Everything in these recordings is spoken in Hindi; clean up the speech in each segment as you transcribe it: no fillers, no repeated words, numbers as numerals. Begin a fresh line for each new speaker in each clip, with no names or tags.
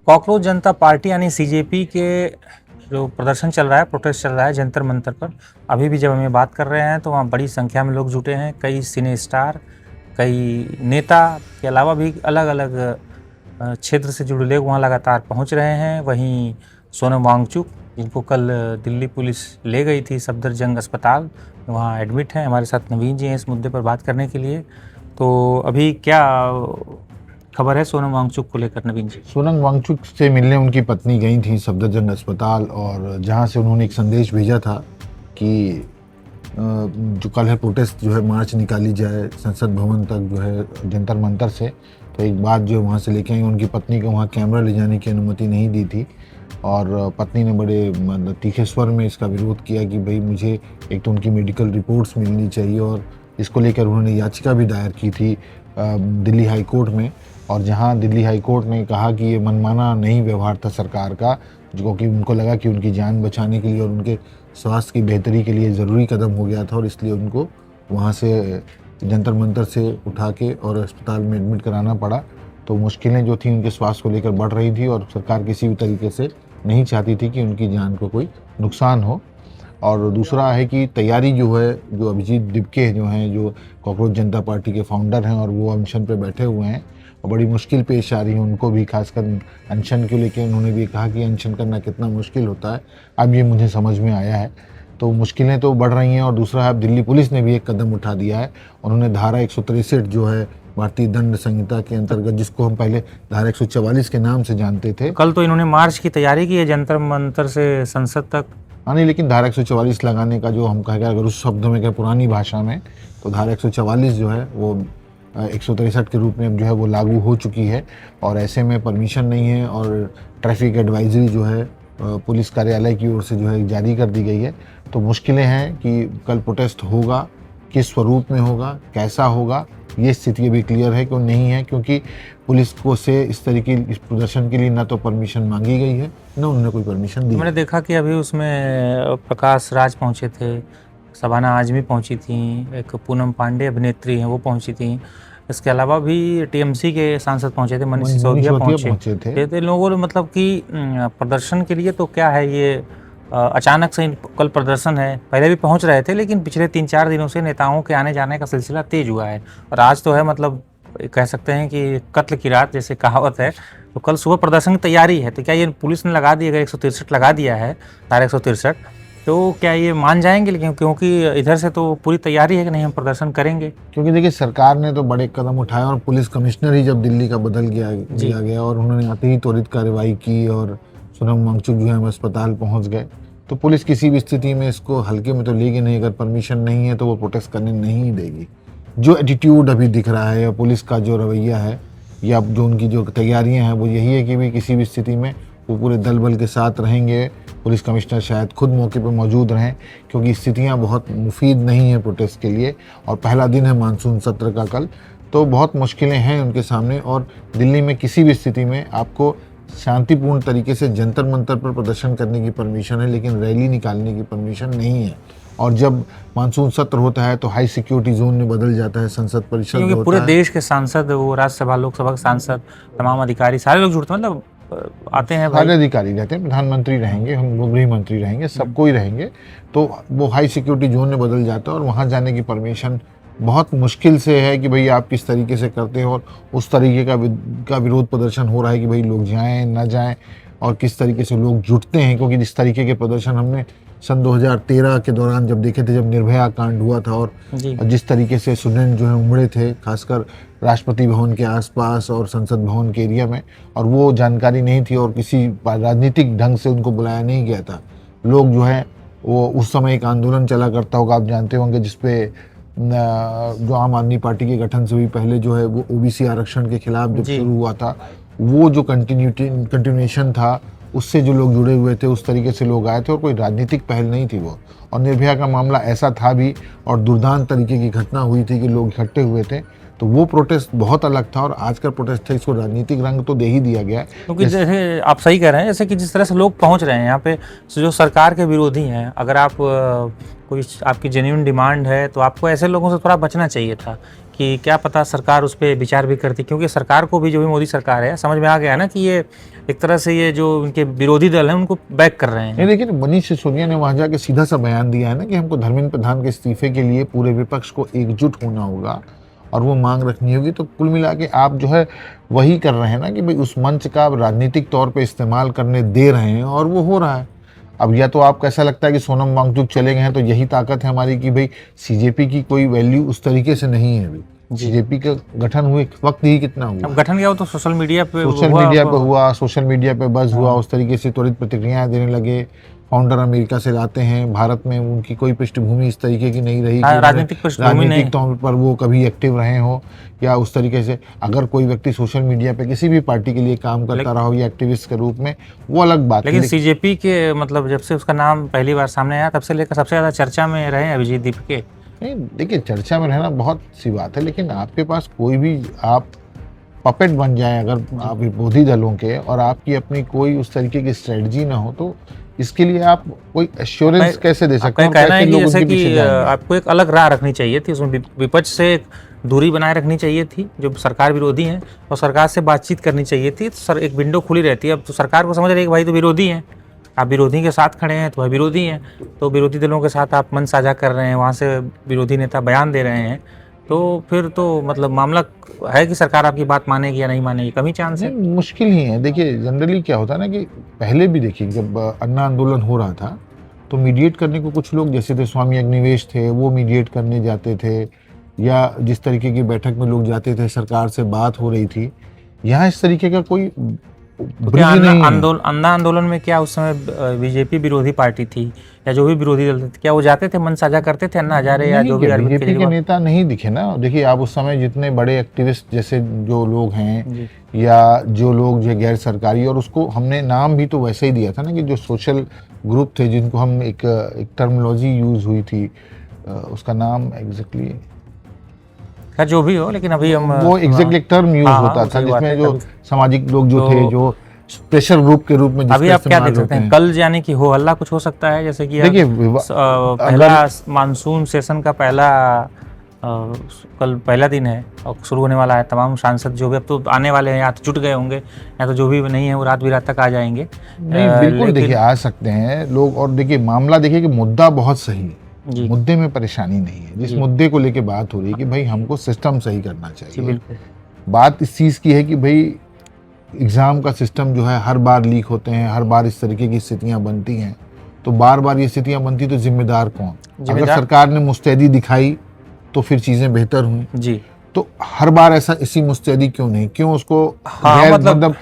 कॉकरोच जनता पार्टी यानी सीजेपी के जो प्रदर्शन चल रहा है, प्रोटेस्ट चल रहा है जंतर मंतर पर, अभी भी जब हम ये बात कर रहे हैं तो वहाँ बड़ी संख्या में लोग जुटे हैं। कई सिने स्टार, कई नेता के अलावा भी अलग अलग क्षेत्र से जुड़े लोग वहाँ लगातार पहुँच रहे हैं। वहीं सोनम वांगचुक, जिनको कल दिल्ली पुलिस ले गई थी सफदरजंग अस्पताल, वहाँ एडमिट हैं। हमारे साथ नवीन जी हैं इस मुद्दे पर बात करने के लिए। तो अभी क्या खबर है सोनम वांगचुक को लेकर नवीन जी?
सोनम वांगचुक से मिलने उनकी पत्नी गई थी सफदरजंग अस्पताल, और जहां से उन्होंने एक संदेश भेजा था कि जो कल है प्रोटेस्ट जो है मार्च निकाली जाए संसद भवन तक जो है जंतर मंतर से। तो एक बात जो वहाँ से लेके आई, उनकी पत्नी को वहाँ कैमरा ले जाने की अनुमति नहीं दी थी, और पत्नी ने बड़े मतलब तीखे स्वर में इसका विरोध किया कि भाई मुझे एक तो उनकी मेडिकल रिपोर्ट्स मिलनी चाहिए, और इसको लेकर उन्होंने याचिका भी दायर की थी दिल्ली हाई कोर्ट में। और जहां दिल्ली हाई कोर्ट ने कहा कि ये मनमाना नहीं व्यवहार था सरकार का, जो कि उनको लगा कि उनकी जान बचाने के लिए और उनके स्वास्थ्य की बेहतरी के लिए ज़रूरी कदम हो गया था, और इसलिए उनको वहां से जंतर मंतर से उठा के और अस्पताल में एडमिट कराना पड़ा। तो मुश्किलें जो थी उनके स्वास्थ्य को लेकर बढ़ रही थी, और सरकार किसी भी तरीके से नहीं चाहती थी कि उनकी जान को कोई नुकसान हो। और दूसरा है कि तैयारी जो है, जो अभिजीत दिपके जो हैं, जो कॉकरोच जनता पार्टी के फाउंडर हैं, और वो अनशन पे बैठे हुए हैं और बड़ी मुश्किल पेश आ रही है उनको भी, खासकर अनशन को लेकर उन्होंने भी कहा कि अनशन करना कितना मुश्किल होता है, अब ये मुझे समझ में आया है। तो मुश्किलें तो बढ़ रही हैं। और दूसरा है, अब दिल्ली पुलिस ने भी एक कदम उठा दिया है। उन्होंने धारा 163 जो है भारतीय दंड संहिता के अंतर्गत, जिसको हम पहले धारा 144 के नाम से जानते थे।
कल तो इन्होंने मार्च की तैयारी की है जंतर मंतर से संसद तक।
हाँ नहीं, लेकिन धारा 144 लगाने का जो हम कहेंगे, अगर उस शब्दों में कहें पुरानी भाषा में, तो धारा 144 जो है वो 163 के रूप में जो है वो लागू हो चुकी है, और ऐसे में परमिशन नहीं है, और ट्रैफिक एडवाइजरी जो है पुलिस कार्यालय की ओर से जो है जारी कर दी गई है। तो मुश्किलें हैं कि कल प्रोटेस्ट होगा, किस स्वरूप में होगा, कैसा होगा, ये स्थिति अभी क्लियर है क्यों नहीं है, क्योंकि पुलिस को से इस तरीके इस प्रदर्शन के लिए ना तो परमिशन मांगी गई है, ना उन्होंने कोई परमिशन दी।
मैंने देखा कि अभी उसमें प्रकाश राज पहुंचे थे, शबाना आजमी पहुंची थी, एक पूनम पांडे अभिनेत्री हैं वो पहुंची थी। इसके अलावा भी टीएमसी के सांसद पहुंचे थे, मनीष सिसोदिया पहुंचे थे। तो लोगों ने मतलब कि प्रदर्शन के लिए तो क्या है ये, अचानक से कल प्रदर्शन है, पहले भी पहुंच रहे थे, लेकिन पिछले 3-4 दिनों से नेताओं के आने जाने का सिलसिला तेज हुआ है। और आज तो है मतलब कह सकते हैं कि कत्ल की रात जैसे कहावत है। तो कल सुबह प्रदर्शन की तैयारी है, तो क्या ये पुलिस ने लगा दी, अगर 163 लगा दिया है धारा 163, तो क्या ये मान जाएंगे? लेकिन क्योंकि इधर से तो पूरी तैयारी है कि नहीं हम प्रदर्शन करेंगे।
क्योंकि देखिए सरकार ने तो बड़े कदम उठाए, और पुलिस कमिश्नर ही जब दिल्ली का बदल दिया गया और उन्होंने आते ही त्वरित कार्रवाई की, और सोनम वांगचुक जो है अस्पताल पहुंच गए, तो पुलिस किसी भी स्थिति में इसको हल्के में तो लेगी नहीं। अगर परमिशन नहीं है तो वो प्रोटेस्ट करने नहीं देगी। जो एटीट्यूड अभी दिख रहा है, या पुलिस का जो रवैया है, या जो उनकी जो तैयारियां हैं, वो यही है कि भाई किसी भी स्थिति में वो पूरे दल बल के साथ रहेंगे। पुलिस कमिश्नर शायद खुद मौके पर मौजूद रहें, क्योंकि स्थितियां बहुत मुफीद नहीं है प्रोटेस्ट के लिए, और पहला दिन है मानसून सत्र का कल, तो बहुत मुश्किलें हैं उनके सामने। और दिल्ली में किसी भी स्थिति में आपको शांतिपूर्ण तरीके से जंतर मंतर पर प्रदर्शन करने की परमिशन है, लेकिन रैली निकालने की परमिशन नहीं है। और जब मानसून सत्र होता है तो हाई सिक्योरिटी जोन में बदल जाता है, संसद परिषद
क्योंकि पूरे देश के सांसद, वो राज्यसभा लोकसभा के सांसद, तमाम अधिकारी, सारे लोग जुड़ते, मतलब आते हैं,
सारे अधिकारी रहते हैं, प्रधानमंत्री रहेंगे, हम गृह मंत्री रहेंगे, सब कोई रहेंगे, तो वो हाई सिक्योरिटी जोन में बदल जाता है, और वहाँ जाने की परमिशन बहुत मुश्किल से है कि भाई आप किस तरीके से करते हो, और उस तरीके का विरोध प्रदर्शन हो रहा है कि भाई लोग जाएं ना जाएं, और किस तरीके से लोग जुटते हैं। क्योंकि जिस तरीके के प्रदर्शन हमने सन 2013 के दौरान जब देखे थे, जब निर्भया कांड हुआ था, और जिस तरीके से स्टूडेंट जो है उमड़े थे, खासकर राष्ट्रपति भवन के आसपास और संसद भवन के एरिया में, और वो जानकारी नहीं थी और किसी राजनीतिक ढंग से उनको बुलाया नहीं गया था। लोग जो है वो उस समय एक आंदोलन चला करता होगा, आप जानते होंगे, जिसपे जो आम आदमी पार्टी के गठन से भी पहले जो है वो ओबीसी आरक्षण के खिलाफ जब शुरू हुआ था, वो जो कंटिन्यूएशन था, उससे जो लोग जुड़े हुए थे, उस तरीके से लोग आए थे, और कोई राजनीतिक पहल नहीं थी वो। और निर्भया का मामला ऐसा था भी, और दुर्दांत तरीके की घटना हुई थी कि लोग इकट्ठे हुए थे, तो वो प्रोटेस्ट बहुत अलग था और आज का प्रोटेस्ट है, इसको राजनीतिक रंग तो दे ही दिया गया है।
क्योंकि जैसे आप सही कह रहे हैं, जैसे कि जिस तरह से लोग पहुंच रहे हैं यहाँ पे, जो सरकार के विरोधी हैं, अगर आप कोई आपकी जेन्युइन डिमांड है तो आपको ऐसे लोगों से थोड़ा बचना चाहिए था कि क्या पता सरकार उस पर विचार भी करती, क्योंकि सरकार को भी, जो भी मोदी सरकार है, समझ में आ गया ना कि ये एक तरह से ये जो उनके विरोधी दल हैं उनको बैक कर रहे हैं।
देखिए, मनीष सिसोदिया ने वहां जाके सीधा सा बयान दिया है ना कि हमको धर्मेंद्र प्रधान के इस्तीफे के लिए पूरे विपक्ष को एकजुट होना होगा और वो मांग रखनी होगी। तो कुल मिला के आप जो है वही कर रहे हैं ना कि भाई उस मंच का आप राजनीतिक तौर पे इस्तेमाल करने दे रहे हैं और वो हो रहा है। अब या तो आपको ऐसा लगता है कि सोनम वांगचुक चले गए हैं तो यही ताकत है हमारी कि भाई सीजेपी की कोई वैल्यू उस तरीके से नहीं है अभी। सीजेपी का गठन हुए वक्त ही कितना हुआ,
अब गठन क्या हो तो सोशल मीडिया पे
हुआ, सोशल मीडिया पे बज़ हुआ, उस तरीके से त्वरित प्रतिक्रियाएं देने लगे। फाउंडर अमेरिका से लाते हैं, भारत में उनकी कोई पृष्ठभूमि इस तरीके की नहीं रही कि राजनीतिक तौर पर वो कभी एक्टिव रहे हो, या उस तरीके से अगर कोई व्यक्ति सोशल मीडिया पे किसी भी पार्टी के लिए काम करता रहा हो या एक्टिविस्ट के रूप में, वो अलग बात है।
लेकिन सीजेपी के मतलब जब से उसका नाम पहली बार सामने आया तब से लेकर सबसे ज्यादा चर्चा में रहे अभिजीत दीपके।
नहीं देखिए, चर्चा में रहना बहुत सी बात है, लेकिन आपके पास कोई भी आप पपेट बन जाए अगर आप विरोधी दलों के, और आपकी अपनी कोई उस तरीके की स्ट्रेटजी ना हो, तो इसके लिए आप कोई एश्योरेंस कैसे दे सकते हैं?
कहना है कि जैसे कि आपको एक अलग राह रखनी चाहिए थी, उसमें विपक्ष से एक दूरी बनाए रखनी चाहिए थी, जो सरकार विरोधी हैं, और सरकार से बातचीत करनी चाहिए थी। सर एक विंडो खुली रहती है। अब तो सरकार को समझ रही है कि भाई तो विरोधी हैं, आप विरोधी के साथ खड़े हैं तो वह विरोधी हैं, तो विरोधी दलों के साथ आप मन साझा कर रहे हैं, वहाँ से विरोधी नेता बयान दे रहे हैं, तो फिर तो मतलब मामला है कि सरकार आपकी बात मानेगी या नहीं मानेगी, कम ही चांस है।
मुश्किल ही है। देखिए, जनरली क्या होता है ना कि पहले भी देखिए जब अन्ना आंदोलन हो रहा था तो मीडिएट करने को कुछ लोग जैसे थे स्वामी अग्निवेश थे, वो मीडिएट करने जाते थे, या जिस तरीके की बैठक में लोग जाते थे, सरकार से बात हो रही थी। यहाँ इस तरीके का कोई
अन्ना आंदोलन में क्या उस समय बीजेपी विरोधी पार्टी थी या जो भी विरोधी दल थे, क्या वो जाते थे, मन साझा करते थे अन्ना हजारे या जो भी
बीजेपी के नेता नहीं दिखे ना? देखिए, आप उस समय जितने बड़े एक्टिविस्ट जैसे जो लोग हैं या जो लोग जो गैर सरकारी, और उसको हमने नाम भी तो वैसे ही दिया था ना कि जो सोशल ग्रुप थे जिनको हम एक टर्मिनोलॉजी यूज हुई थी, उसका नाम एग्जैक्टली
जो भी हो, लेकिन अभी हम
वो एग्जैक्टली एक टर्म यूज होता था जिसमें जो सामाजिक लोग जो थे, जो प्रेशर ग्रुप के रूप में
अभी आप क्या देख सकते हैं? कल यानी कि हो हल्ला कुछ हो सकता है, जैसे कि
देखिए
पहला मानसून सेशन का कल पहला दिन है और शुरू होने वाला है। तमाम सांसद जो भी अब तो आने वाले हैं, या तो जुट गए होंगे या तो जो भी नहीं है वो रात बिरात तक आ जाएंगे।
नहीं बिल्कुल, देखिए आ सकते हैं लोग। और देखिए मामला देखिए कि मुद्दा बहुत सही है, मुद्दे में परेशानी नहीं है। जिस मुद्दे को लेके बात हो रही है कि भाई हमको सिस्टम सही करना चाहिए,
बिल्कुल
बात इस चीज़ की है कि भाई एग्ज़ाम का सिस्टम जो है हर बार लीक होते हैं, हर बार इस तरीके की स्थितियां बनती हैं, तो बार बार ये स्थितियां बनती तो जिम्मेदार कौन? अगर सरकार ने मुस्तैदी दिखाई तो फिर चीज़ें बेहतर हुई जी, तो हर बार ऐसा इसी मुस्तैदी क्यों नहीं, क्यों उसको मतलब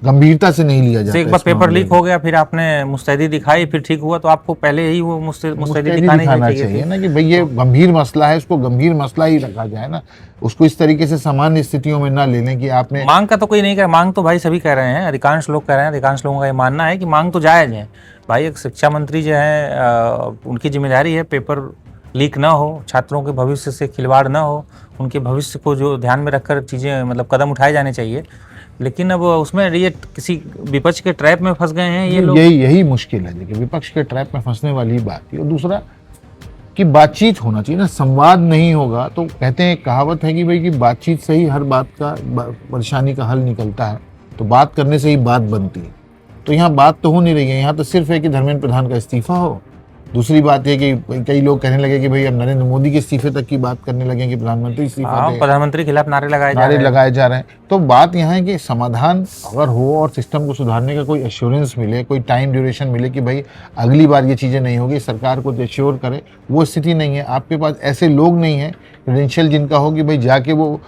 गंभीरता से नहीं लिया जाता?
एक बार पेपर लीक हो गया, फिर आपने मुस्तैदी दिखाई, फिर ठीक हुआ, तो आपको पहले ही वो मुस्तैदी दिखाना चाहिए
ना कि भाई ये गंभीर मसला है, इसको गंभीर मसला ही रखा जाए ना, उसको इस तरीके से सामान्य स्थितियों में ना लेने की आपने।
मांग का तो कोई नहीं कर, मांग तो भाई सभी कह रहे हैं, अधिकांश लोग कह रहे हैं, अधिकांश लोगों का ये मानना है कि मांग तो जायज़ है भाई। एक शिक्षा मंत्री जो है उनकी जिम्मेदारी है पेपर लीक ना हो, छात्रों के भविष्य से खिलवाड़ ना हो, उनके भविष्य को जो ध्यान में रखकर चीज़ें मतलब कदम उठाए जाने चाहिए। लेकिन अब उसमें ये किसी विपक्ष के ट्रैप में फंस गए हैं ये लोग।
यही मुश्किल है। देखिए विपक्ष के ट्रैप में फंसने वाली बात है। और दूसरा कि बातचीत होना चाहिए ना, संवाद नहीं होगा तो कहते हैं, कहावत है कि भाई कि बातचीत से ही हर बात का परेशानी का हल निकलता है, तो बात करने से ही बात बनती है। तो यहाँ बात तो हो नहीं रही है, यहाँ तो सिर्फ है कि धर्मेंद्र प्रधान का इस्तीफा हो। दूसरी बात यह कि कई लोग कहने लगे कि भाई अब नरेंद्र मोदी के इस्तीफे तक की बात करने लगे कि प्रधानमंत्री इस्तीफा दे,
प्रधानमंत्री के खिलाफ नारे लगाए
जा रहे हैं। तो बात यहाँ है कि समाधान अगर हो और सिस्टम को सुधारने का कोई एश्योरेंस मिले, कोई टाइम ड्यूरेशन मिले कि भाई अगली बार ये चीज़ें नहीं होगी, सरकार को एश्योर करे, वो स्थिति नहीं है। आपके पास ऐसे लोग नहीं हैं क्रेडेंशियल जिनका हो कि भाई जाके वो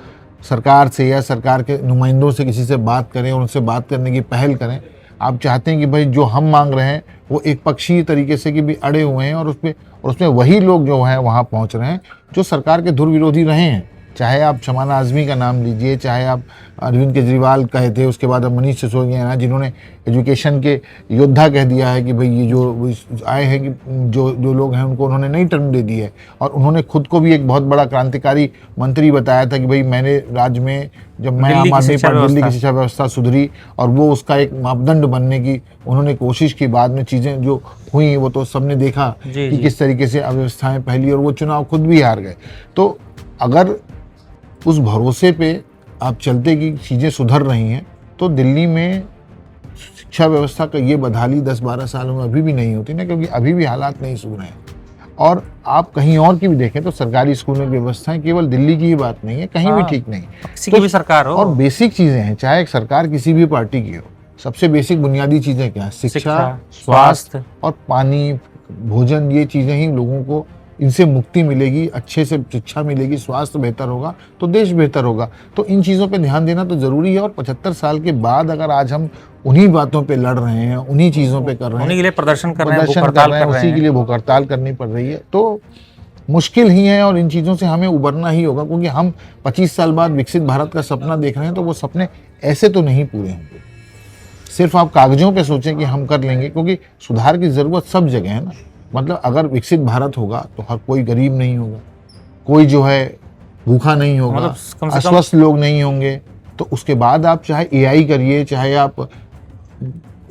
सरकार से या सरकार के नुमाइंदों से किसी से बात करें और उनसे बात करने की पहल करें। आप चाहते हैं कि भाई जो हम मांग रहे हैं वो एक पक्षीय तरीके से कि भी अड़े हुए हैं, और उसमें वही लोग जो हैं वहाँ पहुँच रहे हैं जो सरकार के धुर विरोधी रहे हैं, चाहे आप शबाना आज़मी का नाम लीजिए, चाहे आप अरविंद केजरीवाल कहे थे, उसके बाद अब मनीष सिसोदिया जिन्होंने एजुकेशन के योद्धा कह दिया है कि भाई ये जो आए हैं कि जो लोग हैं उनको उन्होंने नई टर्म दे दी है, और उन्होंने खुद को भी एक बहुत बड़ा क्रांतिकारी मंत्री बताया था कि भाई मैंने राज्य में जब मैं आम आदमी पार्टी दिल्ली की शिक्षा व्यवस्था सुधरी, और वो उसका एक मापदंड बनने की उन्होंने कोशिश की। बाद में चीज़ें जो हुई वो तो सबने देखा कि किस तरीके से अव्यवस्थाएं फैली, और वो चुनाव खुद भी हार गए। तो अगर उस भरोसे पे आप चलते कि चीज़ें सुधर रही हैं, तो दिल्ली में शिक्षा व्यवस्था का ये बदहाली 10-12 सालों में अभी भी नहीं होती ना, क्योंकि अभी भी हालात नहीं सुधरे हैं। और आप कहीं और की भी देखें तो सरकारी स्कूलों की व्यवस्थाएं केवल दिल्ली की ही बात नहीं है, कहीं भी ठीक नहीं,
किसी की भी सरकार हो।
और बेसिक चीज़ें हैं, चाहे सरकार किसी भी पार्टी की हो, सबसे बेसिक बुनियादी चीज़ें क्या है? शिक्षा, स्वास्थ्य और पानी, भोजन, ये चीज़ें ही लोगों को, इनसे मुक्ति मिलेगी, अच्छे से शिक्षा मिलेगी, स्वास्थ्य बेहतर होगा तो देश बेहतर होगा। तो इन चीज़ों पे ध्यान देना तो ज़रूरी है। और 75 साल के बाद अगर आज हम उन्हीं बातों पे लड़ रहे हैं, उन्हीं चीज़ों पे कर रहे हैं,
उन्हीं के लिए प्रदर्शन कर रहे हैं,
उसी के लिए भूख हड़ताल करनी पड़ रही है, तो मुश्किल ही है। और इन चीज़ों से हमें उबरना ही होगा, क्योंकि हम 25 साल बाद विकसित भारत का सपना देख रहे हैं, तो वो सपने ऐसे तो नहीं पूरे होंगे। सिर्फ आप कागजों पे सोचें कि हम कर लेंगे, क्योंकि सुधार की ज़रूरत सब जगह है ना। मतलब अगर विकसित भारत होगा तो हर कोई गरीब नहीं होगा, कोई जो है भूखा नहीं होगा,
मतलब
अस्वस्थ लोग नहीं होंगे। तो उसके बाद आप चाहे एआई करिए, चाहे आप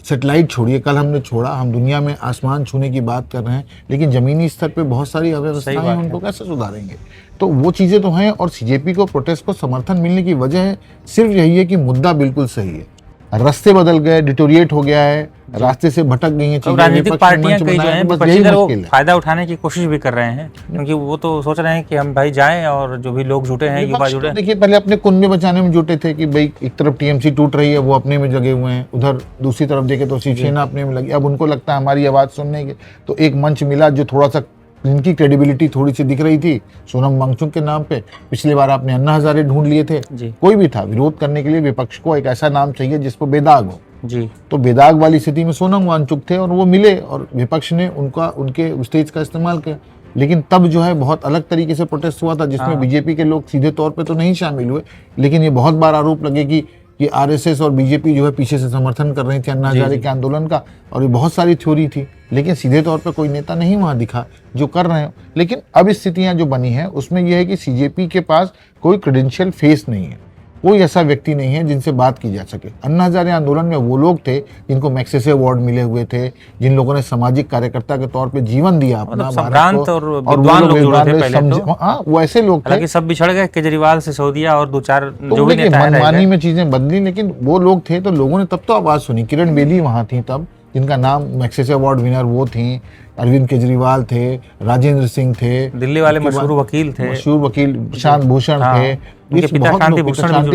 सैटेलाइट छोड़िए, कल हमने छोड़ा, हम दुनिया में आसमान छूने की बात कर रहे हैं, लेकिन ज़मीनी स्तर पे बहुत सारी अव्यवस्थाएं हैं, उनको कैसे सुधारेंगे? तो वो चीज़ें तो हैं। और सीजेपी को प्रोटेस्ट को समर्थन मिलने की वजह सिर्फ यही है कि मुद्दा बिल्कुल सही है, रास्ते बदल गए, डिटोरिएट हो गया है, रास्ते से भटक गई हैं चीजें।
राजनीतिक पार्टियां कई जो हैं विपक्षी दल वो फायदा उठाने की कोशिश भी कर रहे हैं, क्योंकि वो तो सोच रहे हैं कि हम भाई जाएं, और जो भी लोग जुटे हैं, युवा जुटे हैं।
देखिए, पहले अपने कुंबे बचाने में जुटे थे कि भाई एक तरफ टीएमसी टूट रही है, वो अपने में जगे हुए हैं, उधर दूसरी तरफ देखे तो शिवसेना अपने में लगी। अब उनको लगता है हमारी आवाज़ सुनने के, तो एक मंच मिला जो थोड़ा सा, जिनकी क्रेडिबिलिटी थोड़ी सी दिख रही थी, सोनम वांगचुक के नाम पे। पिछली बार आपने अन्ना हजारे ढूंढ लिए थे, कोई भी था विरोध करने के लिए, विपक्ष को एक ऐसा नाम चाहिए जिस पर बेदाग हो
जी।
तो बेदाग वाली स्थिति में सोनम वांगचुक थे, और वो मिले, और विपक्ष ने उनके स्टेज का इस्तेमाल किया। लेकिन तब जो है बहुत अलग तरीके से प्रोटेस्ट हुआ था, जिसमें बीजेपी के लोग सीधे तौर पे तो नहीं शामिल हुए, लेकिन ये बहुत बार आरोप लगे कि ये आरएसएस और बीजेपी जो है पीछे से समर्थन कर रही थी अन्ना हजारे के आंदोलन का, और ये बहुत सारी थ्योरी थी, लेकिन सीधे तौर पे कोई नेता नहीं वहाँ दिखा जो कर रहे हो। लेकिन अब स्थितियाँ जो बनी हैं उसमें यह है कि सीजेपी के पास कोई क्रेडेंशियल फेस नहीं है, कोई ऐसा व्यक्ति नहीं है जिनसे बात की जा सके। अन्ना हजारे आंदोलन में वो लोग थे जिनको मैग्सेसे अवार्ड मिले हुए थे, जिन लोगों ने सामाजिक कार्यकर्ता के तौर पे जीवन दिया अपना,
संभ्रांत और विद्वान लोग जुड़े थे पहले तो।
हाँ, वो ऐसे लोग थे।
हालांकि सब बिछड़ गए, केजरीवाल, सिसोदिया और 2-4 जो भी नेता हैं,
मनमानी में चीजें बदली, लेकिन वो लोग थे तो लोगों ने तब तो आवाज सुनी। किरण बेदी वहां थी तब, जिनका नाम मैग्सेसे अवार्ड विनर वो थी, अरविंद केजरीवाल थे, राजेंद्र सिंह थे,
दिल्ली वाले मशहूर वकील थे,
प्रशांत भूषण थे,
शांति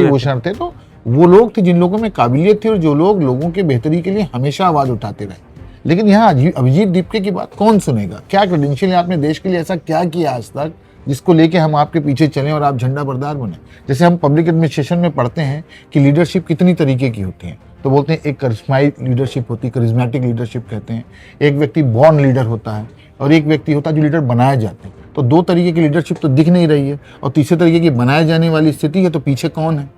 भूषण थे। तो वो लोग थे जिन लोगों में काबिलियत थी, और जो लोग लोगों के बेहतरी के लिए हमेशा आवाज उठाते रहे। लेकिन यहाँ अभिजीत दीपके की बात कौन सुनेगा? क्या क्रेडेंशियल है? आपने देश के लिए ऐसा क्या किया आज तक जिसको लेके हम आपके पीछे चलें और आप झंडा बरदार बने? जैसे हम पब्लिक एडमिनिस्ट्रेशन में पढ़ते हैं कि लीडरशिप कितनी तरीके की होती है, तो बोलते हैं एक करिश्माई लीडरशिप होती है, करिश्मेटिक लीडरशिप कहते हैं। एक व्यक्ति बॉर्न लीडर होता है, और एक व्यक्ति होता है जो लीडर बनाए जाते हैं। तो दो तरीके की लीडरशिप तो दिख नहीं रही है, और तीसरे तरीके की बनाए जाने वाली स्थिति है, तो पीछे कौन है?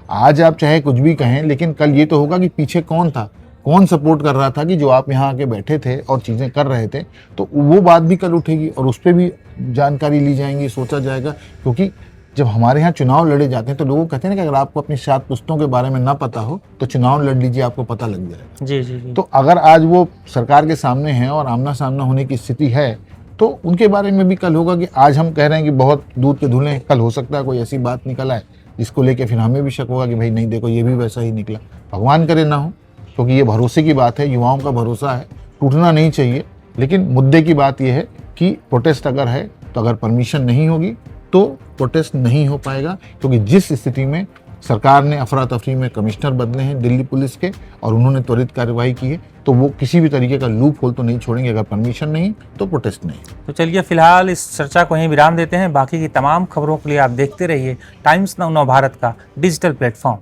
आज आप चाहे कुछ भी कहें, लेकिन कल ये तो होगा कि पीछे कौन था, कौन सपोर्ट कर रहा था कि जो आप यहाँ आके बैठे थे और चीज़ें कर रहे थे। तो वो बात भी कल उठेगी, और उस पर भी जानकारी ली जाएंगी, सोचा जाएगा। क्योंकि जब हमारे यहाँ चुनाव लड़े जाते हैं तो लोग कहते हैं ना कि अगर आपको अपनी 7 पुस्तकों के बारे में ना पता हो तो चुनाव लड़ लीजिए, आपको पता लग जाएगा।
जी।
तो अगर आज वो सरकार के सामने हैं और आमना सामना होने की स्थिति है, तो उनके बारे में भी कल होगा कि आज हम कह रहे हैं कि बहुत दूध के धुले, कल हो सकता है कोई ऐसी बात निकल आए जिसको लेके फिर हमें भी शक होगा कि भाई नहीं, देखो ये भी वैसा ही निकला। भगवान करे ना हो, क्योंकि ये भरोसे की बात है, युवाओं का भरोसा है, टूटना नहीं चाहिए। लेकिन मुद्दे की बात यह है कि प्रोटेस्ट अगर है तो अगर परमिशन नहीं होगी तो प्रोटेस्ट नहीं हो पाएगा, क्योंकि जिस स्थिति में सरकार ने अफरा तफरी में कमिश्नर बदले हैं दिल्ली पुलिस के, और उन्होंने त्वरित कार्रवाई की है, तो वो किसी भी तरीके का लूप होल तो नहीं छोड़ेंगे। अगर परमिशन नहीं तो प्रोटेस्ट नहीं।
तो चलिए फिलहाल इस चर्चा को यहीं विराम देते हैं। बाकी की तमाम खबरों के लिए आप देखते रहिए टाइम्स नाउ भारत का डिजिटल प्लेटफॉर्म।